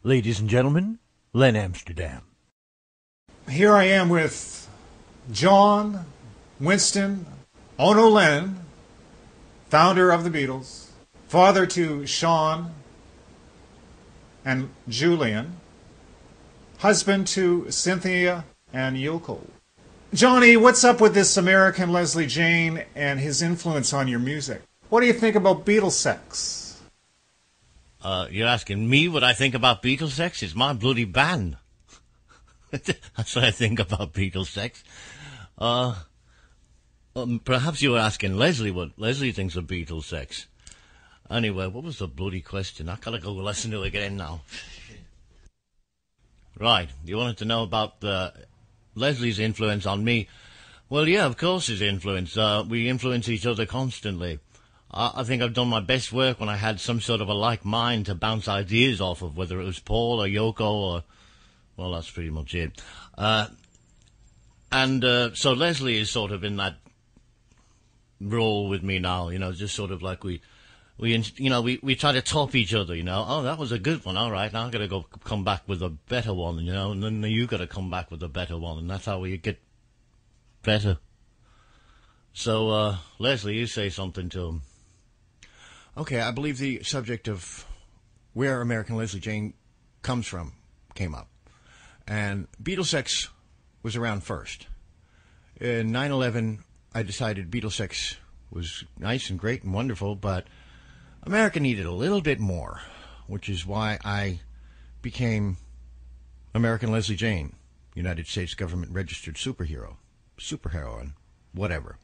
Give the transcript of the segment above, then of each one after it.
Ladies and gentlemen, Len Amsterdam. Here I am with John Winston Ono Lennon, founder of the Beatles, father to Sean and Julian, husband to Cynthia and Yoko. Johnny, what's up with this American Leslie Jane and his influence on your music? What do you think about Beatles sex? You're asking me what I think about Beatles sex? It's my bloody band. That's what I think about Beatles sex. Perhaps you were asking Leslie what Leslie thinks of Beatles sex. Anyway, what was the bloody question? I gotta go listen to it again now. Right, you wanted to know about Leslie's influence on me. Well, yeah, of course his influence. We influence each other constantly. I think I've done my best work when I had some sort of a like mind to bounce ideas off of, whether it was Paul or Yoko or... Well, that's pretty much it. So Leslie is sort of in that role with me now, just sort of like we try to top each other, Oh, that was a good one. All right, now I've got to come back with a better one, and then you got to come back with a better one, and that's how we get better. So, Leslie, you say something to him. Okay, I believe the subject of where American Leslie Jane comes from came up. And Beatles sex was around first. In 9/11, I decided Beatles sex was nice and great and wonderful, but America needed a little bit more, which is why I became American Leslie Jane, United States government registered superheroine, whatever.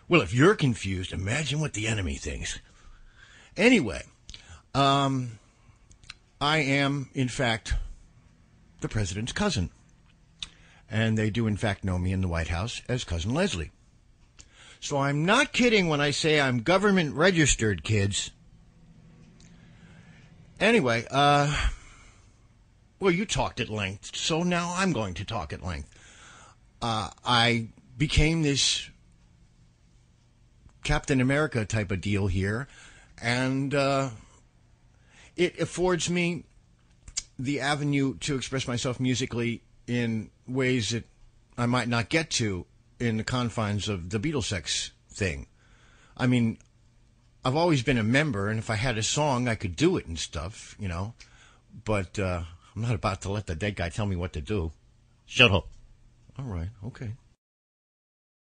Well, if you're confused, imagine what the enemy thinks. Anyway, I am, in fact, the president's cousin. And they do, in fact, know me in the White House as Cousin Leslie. So I'm not kidding when I say I'm government registered, kids. Anyway, well, you talked at length, so now I'm going to talk at length. I became this Captain America type of deal here, and it affords me the avenue to express myself musically in ways that I might not get to in the confines of the Beatles sex thing. I mean, I've always been a member, and if I had a song, I could do it and stuff, but I'm not about to let the dead guy tell me what to do. Shut up. All right, okay.